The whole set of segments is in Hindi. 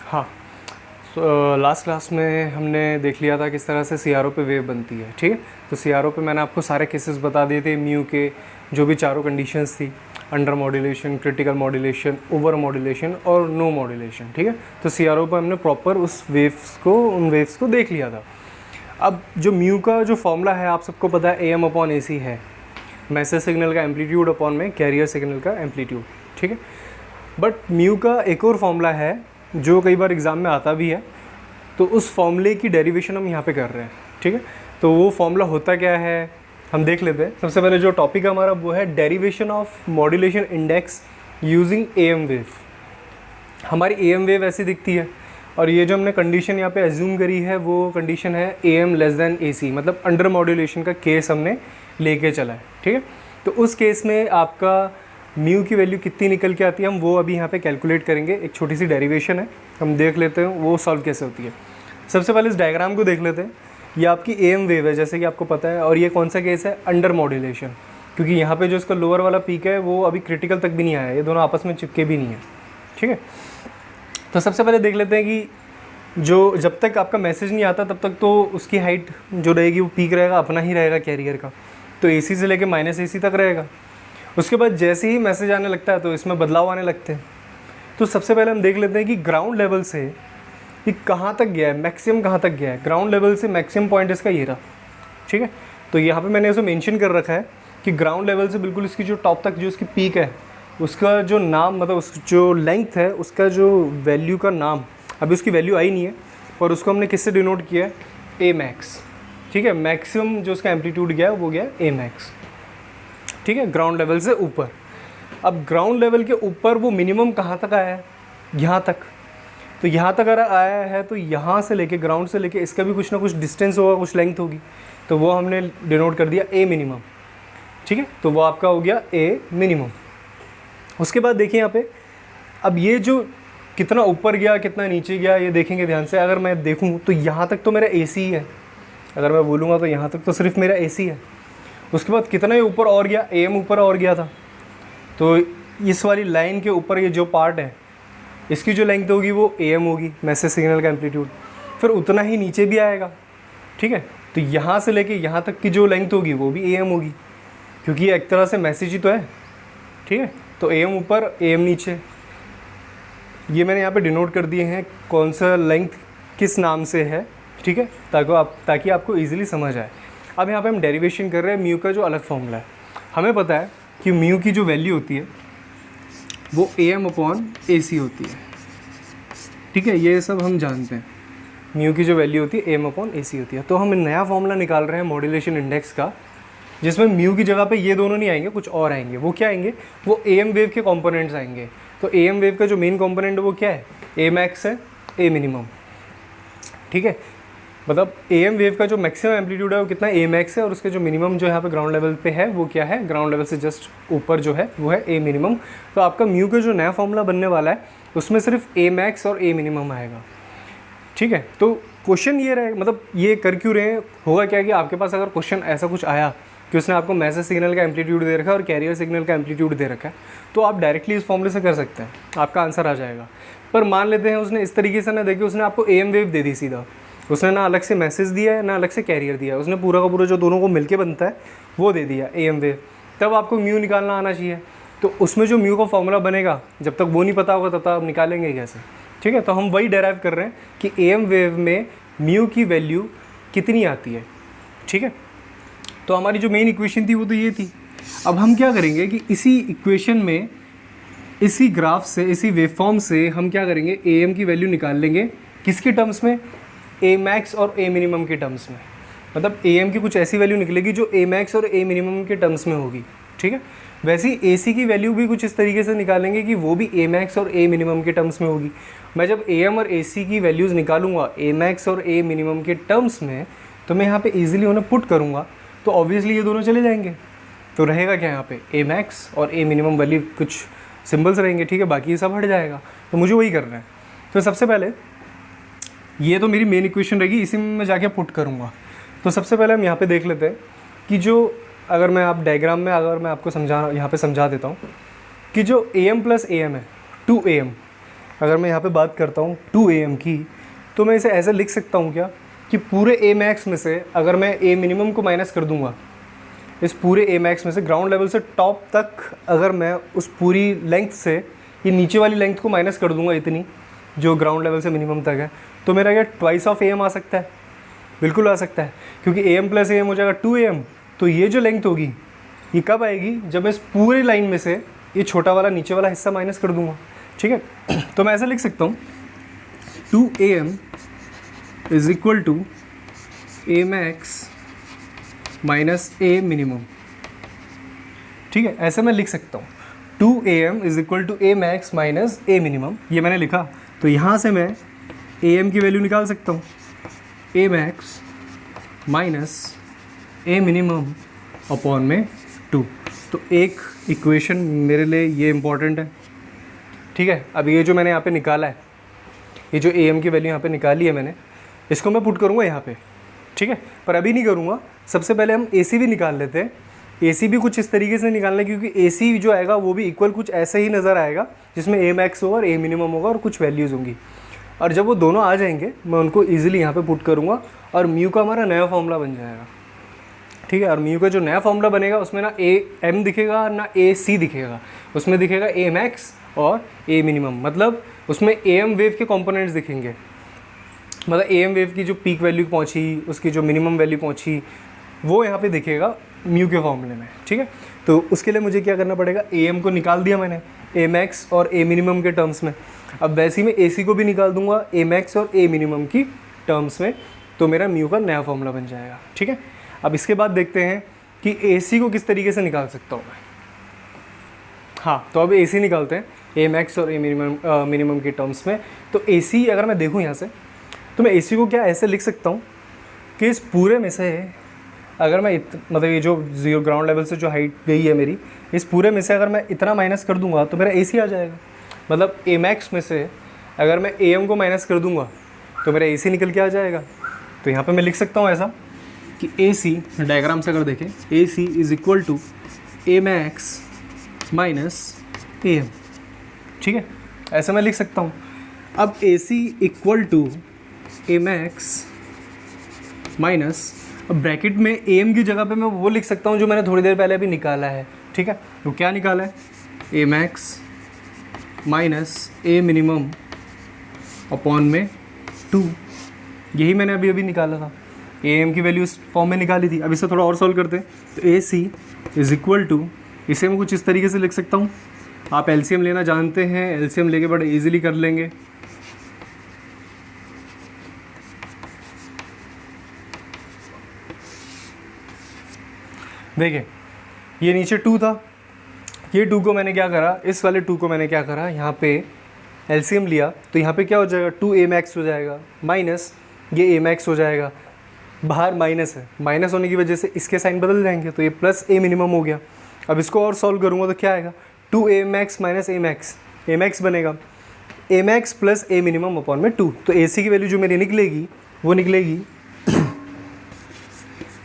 हाँ, लास्ट क्लास में हमने देख लिया था किस तरह से सीआरओ पे वेव बनती है, ठीक है। तो सीआरओ पे मैंने आपको सारे केसेस बता दिए थे, म्यू के जो भी चारों कंडीशंस थी, under modulation, critical modulation, over modulation और नो मॉड्यूलेशन, ठीक है। तो सीआरओ पे हमने प्रॉपर उन वेव्स को देख लिया था। अब जो म्यू का जो फॉर्मूला है आप सबको पता है, AM अपॉन AC है, मैसेज सिग्नल का एम्पलीट्यूड अपॉन में कैरियर सिग्नल का एम्पलीट्यूड, ठीक है। बट म्यू का एक और फॉर्मूला है जो कई बार एग्ज़ाम में आता भी है, तो उस फॉर्मूले की डेरिवेशन हम यहाँ पे कर रहे हैं, ठीक है। तो वो फॉर्मूला होता क्या है हम देख लेते हैं। सबसे पहले जो टॉपिक हमारा वो है derivation of modulation index using AM wave. हमारी AM वेव ऐसी दिखती है, और ये जो हमने कंडीशन यहाँ पे एज्यूम करी है वो कंडीशन है AM लेस देन AC, मतलब अंडर मॉड्यूलेशन का केस हमने लेके चला है, ठीक है। तो उस केस में आपका म्यू की वैल्यू कितनी निकल के आती है, हम वो अभी यहाँ पे कैलकुलेट करेंगे। एक छोटी सी डेरिवेशन है, हम देख लेते हैं वो सॉल्व कैसे होती है। सबसे पहले इस डायग्राम को देख लेते हैं। ये आपकी AM वेव है जैसे कि आपको पता है, और ये कौन सा केस है, अंडर मॉड्यूलेशन, क्योंकि यहाँ पे जो इसका लोअर वाला पीक है वो अभी क्रिटिकल तक भी नहीं आया है, ये दोनों आपस में चिपके भी नहीं है, ठीक है। तो सबसे पहले देख लेते हैं कि जो जब तक आपका मैसेज नहीं आता तब तक तो उसकी हाइट जो रहेगी वो पीक रहेगा, अपना ही रहेगा कैरियर का, तो AC से लेके -AC तक रहेगा। उसके बाद जैसे ही मैसेज आने लगता है तो इसमें बदलाव आने लगते हैं। तो सबसे पहले हम देख लेते हैं कि ग्राउंड लेवल से ये कहाँ तक गया है, मैक्सिमम कहाँ तक गया है। ग्राउंड लेवल से मैक्सिमम पॉइंट इसका ये रहा, ठीक है। तो यहाँ पे मैंने इसे मेंशन कर रखा है कि ग्राउंड लेवल से बिल्कुल इसकी जो टॉप तक जो इसकी पीक है उसका जो नाम, मतलब उस जो लेंथ है उसका जो वैल्यू का नाम, अभी उसकी वैल्यू आई नहीं है, पर उसको हमने किससे डिनोट किया है, A max, ठीक है। मैक्सिमम जो उसका एम्पलीट्यूड गया है वो गया A max, ठीक है, ग्राउंड लेवल से ऊपर। अब ग्राउंड लेवल के ऊपर वो मिनिमम कहाँ तक आया है, यहाँ तक। तो यहाँ तक अगर आया है तो यहाँ से लेके ग्राउंड से लेके इसका भी कुछ ना कुछ डिस्टेंस होगा, कुछ लेंथ होगी, तो वो हमने डिनोट कर दिया A मिनिमम, ठीक है। तो वो आपका हो गया A मिनिमम। उसके बाद देखिए यहाँ पे, अब ये जो कितना ऊपर गया कितना नीचे गया ये देखेंगे ध्यान से। अगर मैं देखूँ तो यहाँ तक तो मेरा AC ही है, अगर मैं बोलूँगा तो यहाँ तक तो सिर्फ मेरा AC है। उसके बाद कितना ही ऊपर और गया, AM ऊपर और गया था, तो इस वाली लाइन के ऊपर ये जो पार्ट है इसकी जो लेंथ होगी वो AM होगी, मैसेज सिग्नल का एम्पलीट्यूड। फिर उतना ही नीचे भी आएगा, ठीक है। तो यहाँ से लेके यहाँ तक की जो लेंथ होगी वो भी AM होगी, क्योंकि ये एक तरह से मैसेज ही तो है, ठीक है। तो AM ऊपर AM नीचे, ये मैंने यहाँ पे डिनोट कर दिए हैं कौन सा लेंथ किस नाम से है, ठीक है, ताकि आपको ईजिली समझ आए। अब यहाँ पे हम डेरिवेशन कर रहे हैं म्यू का जो अलग फॉर्मूला है। हमें पता है कि म्यू की जो वैल्यू होती है वो AM अपॉन AC होती है, ठीक है, ये सब हम जानते हैं। म्यू की जो वैल्यू होती है AM अपॉन AC होती है। तो हम नया फॉर्मूला निकाल रहे हैं मॉड्यूलेशन इंडेक्स का, जिसमें म्यू की जगह पे ये दोनों नहीं आएंगे, कुछ और आएंगे। वो क्या आएंगे, वो AM वेव के कंपोनेंट्स आएंगे। तो AM वेव का जो मेन कंपोनेंट है वो क्या है, A max है, A मिनिमम, ठीक है। मतलब AM वेव का जो मैक्सिमम एम्पलीट्यूड है वो कितना A max है, और उसके जो मिनिमम जो यहाँ पे ग्राउंड लेवल पे है वो क्या है, ग्राउंड लेवल से जस्ट ऊपर जो है वो है A मिनिमम। तो आपका म्यू का जो नया फॉर्मूला बनने वाला है उसमें सिर्फ A max और A मिनिमम आएगा, ठीक है। तो क्वेश्चन ये रहे, मतलब ये कर क्यों रहे हैं, होगा क्या कि आपके पास अगर क्वेश्चन ऐसा कुछ आया कि उसने आपको मैसेज सिग्नल का एम्पलीट्यूड दे रखा है और कैरियर सिग्नल का एम्पलीट्यूड दे रखा है, तो आप डायरेक्टली इस फॉर्मूले से कर सकते हैं, आपका आंसर आ जाएगा। पर मान लेते हैं उसने इस तरीके से ना देखे, उसने आपको AM वेव दे दी सीधा, उसने ना अलग से मैसेज दिया है ना अलग से कैरियर दिया है, उसने पूरा का पूरा जो दोनों को मिलके बनता है वो दे दिया AM वेव। तब आपको म्यू निकालना आना चाहिए। तो उसमें जो म्यू का फॉर्मूला बनेगा, जब तक वो नहीं पता होगा तब तक आप निकालेंगे कैसे, ठीक है। तो हम वही डेराइव कर रहे हैं कि AM वेव में म्यू की वैल्यू कितनी आती है, ठीक है। तो हमारी जो मेन इक्वेशन थी वो तो ये थी। अब हम क्या करेंगे कि इसी इक्वेशन में, इसी ग्राफ से, इसी वेवफॉर्म से हम क्या करेंगे, AM की वैल्यू निकाल लेंगे, किसके टर्म्स में, A max और A मिनिमम के टर्म्स में। मतलब AM की कुछ ऐसी वैल्यू निकलेगी जो A max और A मिनिमम के टर्म्स में होगी, ठीक है। वैसे ही AC की वैल्यू भी कुछ इस तरीके से निकालेंगे कि वो भी A max और A मिनिमम के टर्म्स में होगी। मैं जब AM और AC की वैल्यूज़ निकालूंगा A max और A मिनिमम के टर्म्स में, तो मैं यहाँ पे ईजिली उन्हें पुट करूँगा, तो ऑब्वियसली ये दोनों चले जाएंगे। तो रहेगा क्या यहाँ पे, A max और A मिनिमम वैल्यू कुछ सिंबल्स रहेंगे, ठीक है, बाकी ये सब हट जाएगा। तो मुझे वही करना है। तो सबसे पहले ये तो मेरी मेन इक्वेशन रहेगी, इसी में मैं जाके पुट करूँगा। तो सबसे पहले हम यहाँ पे देख लेते हैं कि जो, अगर मैं आप डायग्राम में अगर मैं आपको यहाँ पे समझा देता हूँ कि जो AM प्लस AM है 2AM, अगर मैं यहाँ पे बात करता हूँ 2am की, तो मैं इसे ऐसे लिख सकता हूँ क्या कि पूरे ए मैक्स में से अगर मैं ए मिनिमम को माइनस कर दूँगा, इस पूरे ए मैक्स में से ग्राउंड लेवल से टॉप तक अगर मैं उस पूरी लेंथ से ये नीचे वाली लेंथ को माइनस कर दूँगा, इतनी जो ग्राउंड लेवल से मिनिमम तक है, तो मेरा क्या ट्वाइस ऑफ am आ सकता है? बिल्कुल आ सकता है, क्योंकि am प्लस am हो जाएगा 2am। तो ये जो लेंथ होगी ये कब आएगी? जब मैं इस पूरी लाइन में से ये छोटा वाला नीचे वाला हिस्सा माइनस कर दूंगा। ठीक है, तो मैं ऐसा लिख सकता हूँ 2am is equal to a max minus A minimum. ठीक है, ऐसे मैं लिख सकता हूँ 2am is equal to a max minus A minimum. ये मैंने लिखा, तो यहाँ से मैं am की वैल्यू निकाल सकता हूँ, A max minus A minimum upon में 2। तो एक इक्वेशन मेरे लिए ये इम्पॉर्टेंट है। ठीक है, अब ये जो मैंने यहाँ पे निकाला है, ये जो am की वैल्यू यहाँ पे निकाली है मैंने, इसको मैं पुट करूँगा यहाँ पे। ठीक है, पर अभी नहीं करूँगा, सबसे पहले हम AC भी निकाल लेते हैं। AC भी कुछ इस तरीके से निकालना है, क्योंकि AC जो आएगा वो भी इक्वल कुछ ऐसे ही नज़र आएगा, जिसमें a मैक्स होगा और a मिनिमम होगा और कुछ वैल्यूज़ होंगी। और जब वो दोनों आ जाएंगे मैं उनको ईजिली यहाँ पे पुट करूँगा और म्यू का हमारा नया फॉर्मूला बन जाएगा। ठीक है, और म्यू का जो नया फॉर्मूला बनेगा उसमें ना am दिखेगा ना AC दिखेगा, उसमें दिखेगा a मैक्स और a मिनिमम। मतलब उसमें am वेव के कंपोनेंट्स दिखेंगे, मतलब am वेव की जो पीक वैल्यू पहुंची, उसकी जो मिनिमम वैल्यू पहुंची, वो यहाँ पे दिखेगा म्यू के फॉर्मूले में। ठीक है, तो उसके लिए मुझे क्या करना पड़ेगा, am को निकाल दिया मैंने a मैक्स और a मिनिमम के टर्म्स में। अब वैसे ही मैं AC को भी निकाल दूंगा a मैक्स और a मिनिमम की टर्म्स में, तो मेरा म्यू का नया फॉर्मूला बन जाएगा। ठीक है, अब इसके बाद देखते हैं कि AC को किस तरीके से निकाल सकता हूँ मैं। हाँ, तो अब AC निकालते हैं a मैक्स और a मिनिमम के टर्म्स में। तो AC अगर मैं देखूँ यहाँ से, तो मैं AC को क्या ऐसे लिख सकता हूँ कि इस पूरे में से अगर मैं मतलब ये जो जीरो ग्राउंड लेवल से जो हाइट गई है मेरी, इस पूरे में से अगर मैं इतना माइनस कर दूंगा तो मेरा AC आ जाएगा। मतलब a मैक्स में से अगर मैं am को माइनस कर दूंगा तो मेरा AC निकल के आ जाएगा। तो यहाँ पे मैं लिख सकता हूँ ऐसा कि AC, डायग्राम से अगर देखें, AC is equal to a max minus am। ठीक है, ऐसा मैं लिख सकता हूँ। अब AC equal to a max minus, अब ब्रैकेट में am की जगह पे मैं वो लिख सकता हूँ जो मैंने थोड़ी देर पहले अभी निकाला है। ठीक है, तो क्या निकाला है, a max minus a minimum upon में 2। यही मैंने अभी निकाला था, am की वैल्यू इस फॉर्म में निकाली थी। अब इसे थोड़ा और सॉल्व करते हैं, तो AC इज़ इक्वल टू, इसे मैं कुछ इस तरीके से लिख सकता हूँ। आप LCM लेना जानते हैं, LCM लेके बड़े इजीली कर लेंगे। देखिए, ये नीचे 2 था, ये 2 को मैंने क्या करा, इस वाले 2 को मैंने क्या करा, यहाँ पे LCM लिया, तो यहाँ पे क्या हो जाएगा, 2a मैक्स हो जाएगा माइनस ये a मैक्स हो जाएगा। बाहर माइनस है, माइनस होने की वजह से इसके साइन बदल जाएंगे, तो ये प्लस a मिनिमम हो गया। अब इसको और सॉल्व करूँगा तो क्या आएगा, 2a max minus a max बनेगा a max plus a minimum upon में 2। तो AC की वैल्यू जो मेरी निकलेगी वो निकलेगी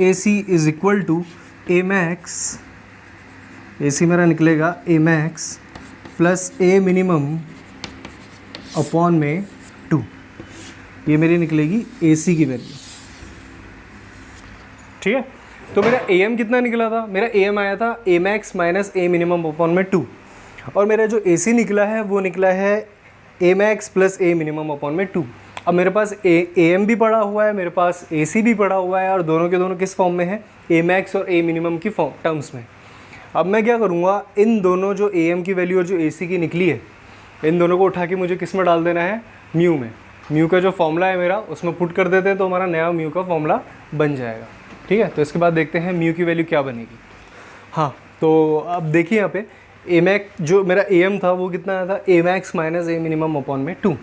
AC is equal to a max, AC मेरा निकलेगा a max plus a minimum upon में 2। ये मेरी निकलेगी AC की वैल्यू। ठीक है, तो मेरा AM कितना निकला था, मेरा AM आया था a max minus a minimum upon में 2, और मेरा जो AC निकला है वो निकला है a max plus a minimum upon में 2। अब मेरे पास AM भी पड़ा हुआ है, मेरे पास AC भी पड़ा हुआ है, और दोनों के दोनों किस फॉर्म में है, a मैक्स और a मिनिमम की टर्म्स में। अब मैं क्या करूँगा, इन दोनों जो AM की वैल्यू और जो AC की निकली है, इन दोनों को उठा के मुझे किस में डाल देना है, म्यू में। म्यू का जो फॉर्मूला है मेरा उसमें पुट कर देते हैं, तो हमारा नया म्यू का फॉर्मूला बन जाएगा। ठीक है, तो इसके बाद देखते हैं म्यू की वैल्यू क्या बनेगी। हाँ, तो अब देखिए यहाँ पे a मैक्स जो मेरा AM था वो कितना आया था, a max minus a minimum upon में 2,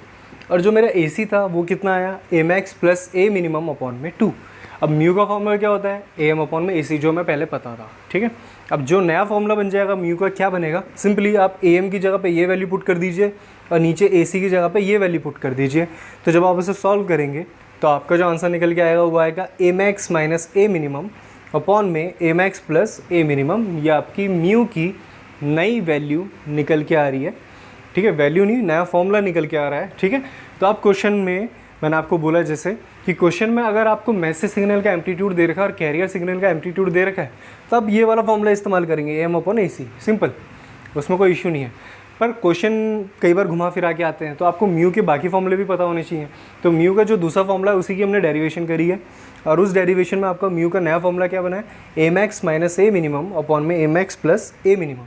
और जो मेरा AC था वो कितना आया, a max plus a minimum upon में 2। अब म्यू का फॉर्मूला क्या होता है, AM अपॉन में AC, जो मैं पहले पता था। ठीक है, अब जो नया फॉर्मूला बन जाएगा म्यू का क्या बनेगा, सिंपली आप AM की जगह पे ये वैल्यू पुट कर दीजिए और नीचे AC की जगह पे ये वैल्यू पुट कर दीजिए। तो जब आप इसे सॉल्व करेंगे तो आपका जो आंसर निकल के आएगा वो आएगा a max minus a minimum upon में a max plus a minimum. ये आपकी म्यू की नई वैल्यू निकल के आ रही है। ठीक है, वैल्यू नहीं, नया फॉर्मूला निकल के आ रहा है। ठीक है, तो आप क्वेश्चन में मैंने आपको बोला जैसे कि क्वेश्चन में अगर आपको मैसेज सिग्नल का एम्पलीट्यूड दे रखा है और कैरियर सिग्नल का एम्पलीट्यूड दे रखा है, तो आप ये वाला फॉर्मूला इस्तेमाल करेंगे AM/AC, सिंपल, उसमें कोई इशू नहीं है। पर क्वेश्चन कई बार घुमा फिरा के आते हैं, तो आपको म्यू के बाकी फॉर्मूले भी पता होने चाहिए। तो म्यू का जो दूसरा फॉर्मूला है उसी की हमने डेरिवेशन करी है, और उस डेरिवेशन में आपका म्यू का नया फॉर्मूला क्या बना है, Amax - A minimum अपॉन में Amax + A minimum।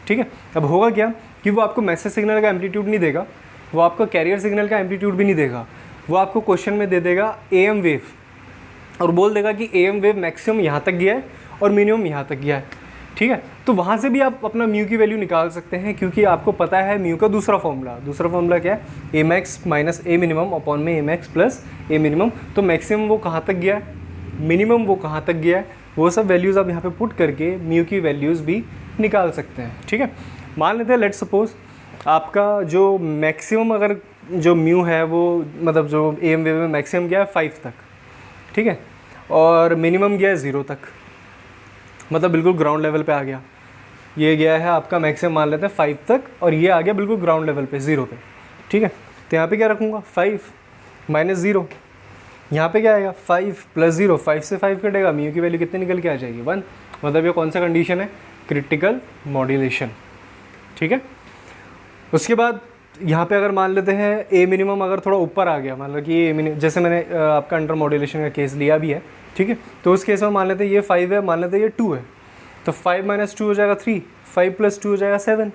ठीक है, अब होगा क्या कि वो आपको मैसेज सिग्नल का एम्पलीट्यूड नहीं देगा, वो आपको कैरियर सिग्नल का एम्पलीट्यूड भी नहीं देगा, वो आपको क्वेश्चन में दे देगा AM वेव, और बोल देगा कि AM वेव मैक्सिमम यहाँ तक गया है और मिनिमम यहाँ तक गया है। ठीक है, तो वहाँ से भी आप अपना म्यू की वैल्यू निकाल सकते हैं, क्योंकि आपको पता है म्यू का दूसरा फॉर्मूला क्या है, Amax - A minimum अपॉन में Amax + A minimum। तो मैक्सिमम वो कहाँ तक गया है, मिनिमम वो कहाँ तक गया है, वो सब वैल्यूज़ आप यहाँ पे पुट करके म्यू की वैल्यूज़ भी निकाल सकते हैं। ठीक है, मान लेते हैं लेट्स सपोज आपका जो मैक्सिमम अगर जो म्यू है वो मतलब जो AM वेव में मैक्सिमम गया है 5 तक, ठीक है, और मिनिमम गया है 0 तक, मतलब बिल्कुल ग्राउंड लेवल पे आ गया। ये गया है आपका मैक्सिमम मान लेते हैं 5 तक, और ये आ गया बिल्कुल ग्राउंड लेवल पे 0 पे। ठीक है, तो यहाँ पे क्या रखूँगा, 5 - 0, यहाँ पे क्या आएगा 5 + 0, 5 से 5 कटेगा, म्यू की वैल्यू कितनी निकल के आ जाएगी 1। मतलब ये कौन सा कंडीशन है, क्रिटिकल मॉड्यूलेशन। ठीक है, उसके बाद यहाँ पे अगर मान लेते हैं A मिनिमम अगर थोड़ा ऊपर आ गया, मतलब कि ये जैसे मैंने आपका अंडर मॉड्यूलेशन का केस लिया भी है। ठीक है, तो उस केस में मान लेते हैं ये 5 है, मान लेते हैं ये 2 है, तो 5 - 2 हो जाएगा 3, 5 + 2 हो जाएगा 7,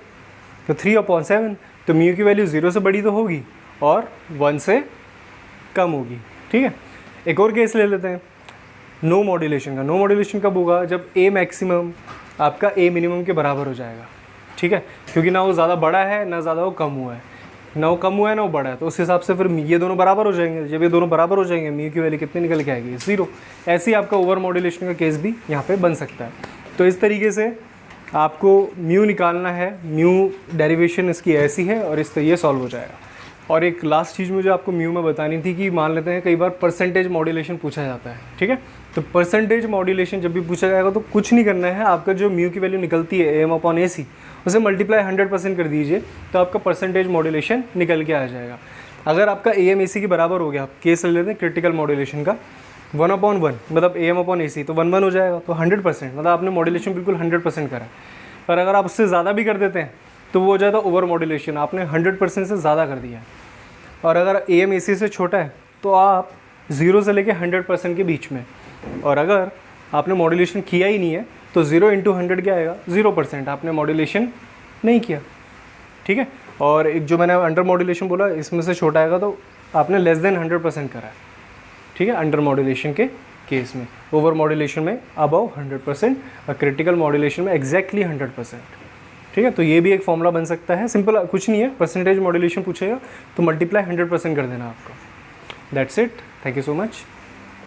तो 3/7। तो म्यू की वैल्यू 0 से बड़ी तो होगी और 1 से कम होगी। ठीक है, एक और केस ले लेते हैं नो मॉड्यूलेशन का। नो मॉड्यूलेशन कब होगा, जब A मैक्सिमम आपका A मिनिमम के बराबर हो जाएगा। ठीक है, क्योंकि ना वो ज़्यादा बड़ा है ना ज़्यादा वो कम हुआ है, ना वो कम हुआ है ना वो बड़ा है, तो उस हिसाब से फिर ये दोनों बराबर हो जाएंगे। जब ये दोनों बराबर हो जाएंगे, म्यू की वैल्यू कितनी निकल के आएगी, 0। ऐसे ही आपका ओवर मॉड्यूलेशन का केस भी यहाँ पे बन सकता है। तो इस तरीके से आपको म्यू निकालना है, म्यू डेरिवेशन इसकी ऐसी है और इस ये सॉल्व हो जाएगा। और एक लास्ट चीज़ मुझे आपको म्यू में बतानी थी कि मान लेते हैं कई बार परसेंटेज मॉड्यूलेशन पूछा जाता है। ठीक है, तो परसेंटेज मॉड्यूलेशन जब भी पूछा जाएगा तो कुछ नहीं करना है, आपका जो म्यू की वैल्यू निकलती है AM/AC उसे मल्टीप्लाई 100% कर दीजिए, तो आपका परसेंटेज मॉड्यूलेशन निकल के आ जाएगा। अगर आपका AM/AC के बराबर हो गया, केस ले लेते हैं क्रिटिकल मॉड्यूलेशन का, 1/1 मतलब AM/AC, तो 1/1 हो जाएगा, तो 100%, मतलब आपने मॉड्यूलेशन बिल्कुल 100% करा है। पर अगर आप उससे ज़्यादा भी कर देते हैं तो वो हो जाता है ओवर मॉड्यूलेशन, आपने 100% से ज़्यादा कर दिया है। और अगर AM/AC से छोटा है तो आप 0 से लेके 100% के बीच में, और अगर आपने मॉड्यूलेशन किया ही नहीं है तो 0 × 100 क्या आएगा, 0%, आपने मॉड्यूलेशन नहीं किया। ठीक है, और एक जो मैंने अंडर मॉड्यूलेशन बोला इसमें से छोटा आएगा तो आपने लेस देन 100% करा है। ठीक है, अंडर मॉड्यूलेशन के केस में, ओवर मॉड्यूलेशन में अबव 100% और क्रिटिकल मॉड्यूलेशन में एग्जैक्टली 100%। ठीक है, तो ये भी एक फॉर्मूला बन सकता है, सिंपल कुछ नहीं है, परसेंटेज मॉड्यूलेशन पूछेगा तो मल्टीप्लाई 100% कर देना आपको। That's it, thank you so much.